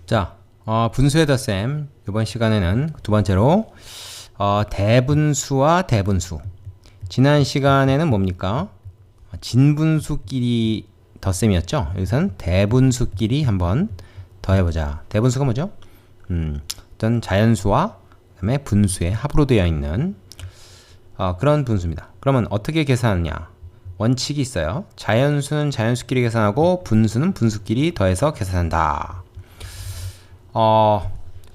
자, 분수의 덧셈 이번 시간에는 두 번째로 대분수와 대분수. 지난 시간에는 뭡니까? 진분수끼리 덧셈이었죠. 여기서는 대분수끼리 한번 더해보자. 대분수가 뭐죠? 어떤 자연수와 그다음에 분수의 합으로 되어 있는 그런 분수입니다. 그러면 어떻게 계산하느냐? 원칙이 있어요. 자연수는 자연수끼리 계산하고 분수는 분수끼리 더해서 계산한다.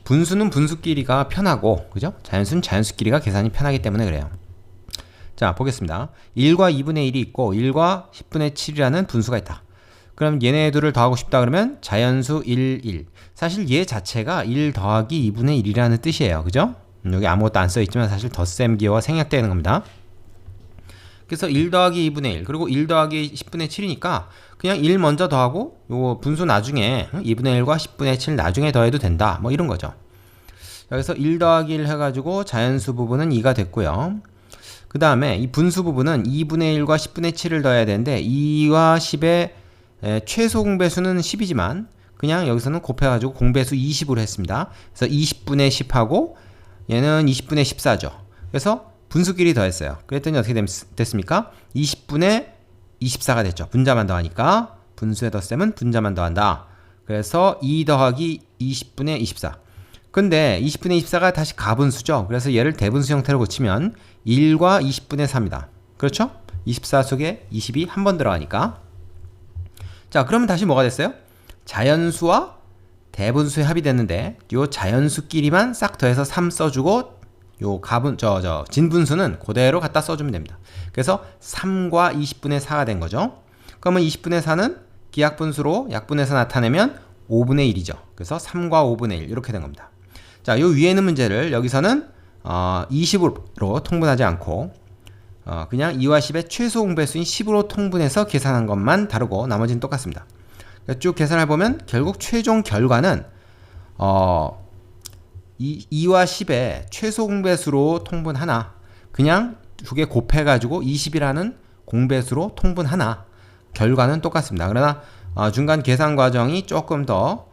분수는 분수끼리가 편하고, 그죠? 자연수는 자연수끼리가 계산이 편하기 때문에 그래요. 자, 보겠습니다. 1과 2분의 1이 있고 1과 10분의 7이라는 분수가 있다. 그럼 얘네 둘을 더하고 싶다 그러면 자연수 1, 1. 사실 얘 자체가 1 더하기 2분의 1이라는 뜻이에요. 그죠? 여기 아무것도 안 써있지만 사실 덧셈 기호가 생략되는 겁니다. 그래서 1 더하기 2분의 1 그리고 1 더하기 10분의 7이니까 그냥 1 먼저 더하고 요 분수 나중에 2분의 1과 10분의 7 나중에 더해도 된다. 뭐 이런 거죠. 여기서 1 더하기 1 해가지고 자연수 부분은 2가 됐고요. 그 다음에 이 분수 부분은 2분의 1과 10분의 7을 더해야 되는데 2와 10의 최소 공배수는 10이지만 그냥 여기서는 곱해가지고 공배수 20으로 했습니다. 그래서 20분의 10하고 얘는 20분의 14죠. 그래서 분수끼리 더했어요. 그랬더니 어떻게 됐습니까? 20분의 24가 됐죠. 분자만 더하니까 분수의 덧셈은 분자만 더한다. 그래서 2 더하기 20분의 24. 근데 20분의 24가 다시 가분수죠. 그래서 얘를 대분수 형태로 고치면 1과 20분의 3이다. 그렇죠? 24 속에 20이 한 번 들어가니까. 자, 그러면 다시 뭐가 됐어요? 자연수와 대분수의 합이 됐는데 요 자연수끼리만 싹 더해서 3 써주고 요 진분수는 그대로 갖다 써주면 됩니다. 그래서 3과 20분의 4가 된 거죠. 그러면 20분의 4는 기약분수로 약분해서 나타내면 5분의 1이죠. 그래서 3과 5분의 1 이렇게 된 겁니다. 자, 요 위에 있는 문제를 여기서는 20으로 통분하지 않고 그냥 2와 10의 최소 공배수인 10으로 통분해서 계산한 것만 다르고 나머지는 똑같습니다. 쭉 계산해 보면 결국 최종 결과는 2와 10의 최소 공배수로 통분하나 그냥 두 개 곱해가지고 20이라는 공배수로 통분하나 결과는 똑같습니다. 그러나 중간 계산 과정이 조금 더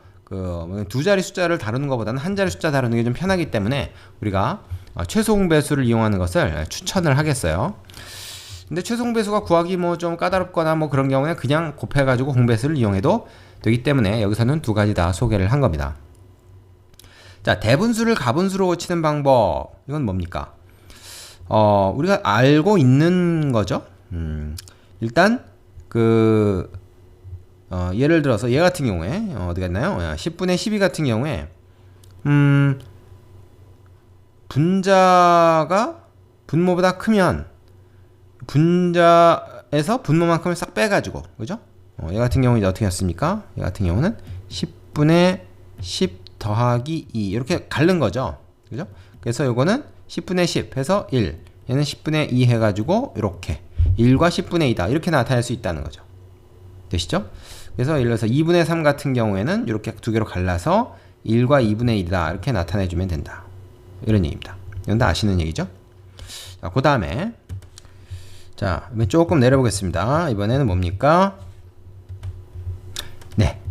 두 자리 숫자를 다루는 것보다는 한 자리 숫자 다루는 게 좀 편하기 때문에 우리가 최소 공배수를 이용하는 것을 추천을 하겠어요. 근데 최소 공배수가 구하기 뭐 좀 까다롭거나 뭐 그런 경우에 그냥 곱해가지고 공배수를 이용해도 되기 때문에 여기서는 두 가지 다 소개를 한 겁니다. 자, 대분수를 가분수로 고치는 방법. 이건 뭡니까? 우리가 알고 있는 거죠. 일단 예를 들어서 얘 같은 경우에 어디 갔나요? 10분의 12 같은 경우에 분자가 분모보다 크면 분자에서 분모만큼을 싹 빼가지고, 그죠? 얘 같은 경우는 어떻게 했습니까? 얘 같은 경우는 10분의 10 더하기 2 이렇게 갈른 거죠. 그죠? 그래서 요거는 10분의 10 해서 1, 얘는 10분의 2 해가지고 이렇게 1과 10분의 2다 이렇게 나타낼 수 있다는 거죠. 되시죠? 그래서 예를 들어서 2분의 3 같은 경우에는 이렇게 두 개로 갈라서 1과 2분의 1이다 이렇게 나타내주면 된다. 이런 얘기입니다. 이건 다 아시는 얘기죠? 자, 그 다음에 자, 조금 내려보겠습니다. 이번에는 뭡니까? 네.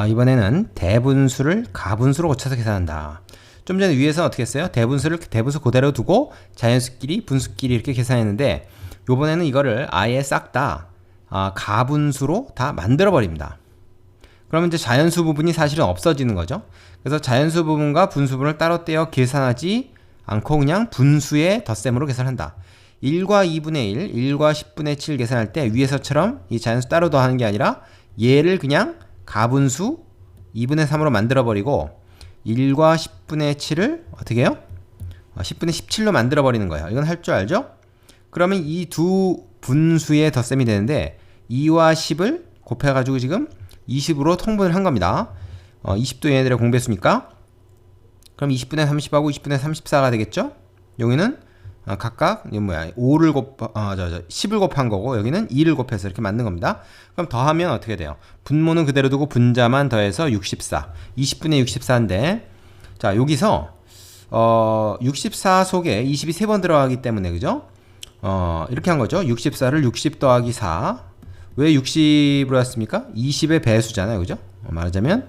이번에는 대분수를 가분수로 고쳐서 계산한다. 좀 전에 위에서 어떻게 했어요? 대분수를 대분수 그대로 두고 자연수끼리 분수끼리 이렇게 계산했는데 요번에는 이거를 아예 싹 다 가분수로 다 만들어 버립니다. 그러면 이제 자연수 부분이 사실은 없어지는 거죠. 그래서 자연수 부분과 분수 부분을 따로 떼어 계산하지 않고 그냥 분수의 덧셈으로 계산한다. 1과 2분의 1, 1과 10분의 7 계산할 때 위에서처럼 이 자연수 따로 더하는 게 아니라 얘를 그냥 가분수 2분의 3으로 만들어버리고 1과 10분의 7을 어떻게 해요? 10분의 17로 만들어버리는 거예요. 이건 할 줄 알죠? 그러면 이 두 분수의 덧셈이 되는데 2와 10을 곱해가지고 지금 20으로 통분을 한 겁니다. 20도 얘네들의 공배수니까 그럼 20분의 30하고 20분의 34가 되겠죠? 여기는 각각 10을 곱한 거고 여기는 2를 곱해서 이렇게 만든 겁니다. 그럼 더하면 어떻게 돼요? 분모는 그대로 두고 분자만 더해서 64 20분의 64인데 자, 여기서 64 속에 20이 3번 들어가기 때문에 그죠? 이렇게 한 거죠. 64를 60 더하기 4 왜 60으로 했습니까? 20의 배수잖아요. 그죠? 말하자면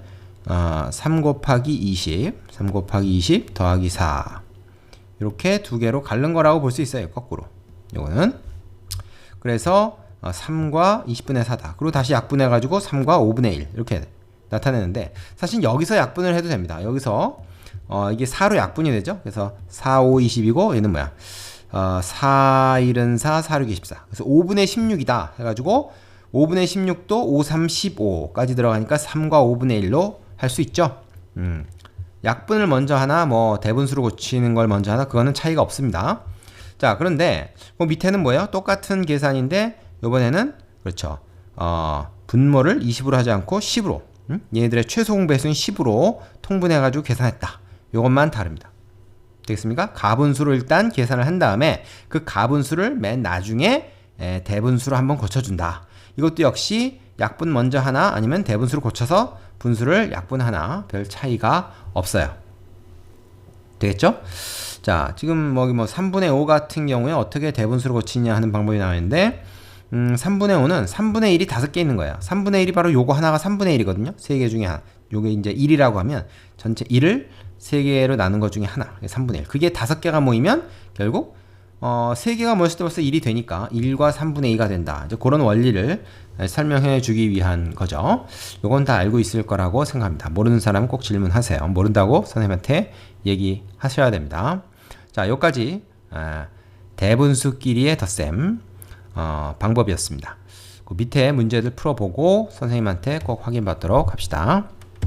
3 곱하기 20 더하기 4 이렇게 두 개로 갈른 거라고 볼 수 있어요. 거꾸로. 요거는 그래서 3과 20분의 4다. 그리고 다시 약분해 가지고 3과 5분의 1 이렇게 나타내는데 사실 여기서 약분을 해도 됩니다. 여기서 이게 4로 약분이 되죠. 그래서 4, 5, 20이고 얘는 뭐야? 4, 1은 4, 4, 6, 24. 그래서 5분의 16이다 해가지고 5분의 16도 5, 3, 15까지 들어가니까 3과 5분의 1로 할 수 있죠. 약분을 먼저 하나 뭐 대분수로 고치는 걸 먼저 하나 그거는 차이가 없습니다. 자, 그런데 밑에는 뭐예요? 똑같은 계산인데 이번에는 그렇죠. 분모를 20으로 하지 않고 10으로 얘네들의 최소 공배수인 10으로 통분해가지고 계산했다. 이것만 다릅니다. 되겠습니까? 가분수로 일단 계산을 한 다음에 그 가분수를 맨 나중에 대분수로 한번 고쳐준다. 이것도 역시 약분 먼저 하나 아니면 대분수로 고쳐서 분수를 약분 하나 별 차이가 없어요. 되겠죠? 자, 지금 뭐 3분의 5 같은 경우에 어떻게 대분수로 고치냐 하는 방법이 나와있는데 3분의 5는 3분의 1이 5개 있는 거예요. 3분의 1이 바로 요거 하나가 3분의 1이거든요. 3개 중에 하나. 요게 이제 1이라고 하면 전체 1을 3개로 나눈 것 중에 하나. 3분의 1. 그게 5개가 모이면 결국 3개가 모였을 때 벌써 1이 되니까 1과 3분의 2가 된다. 이제 그런 원리를 설명해 주기 위한 거죠. 요건 다 알고 있을 거라고 생각합니다. 모르는 사람은 꼭 질문하세요. 모른다고 선생님한테 얘기하셔야 됩니다. 자, 여기까지 대분수끼리의 덧셈 방법이었습니다. 그 밑에 문제들 풀어보고 선생님한테 꼭 확인받도록 합시다.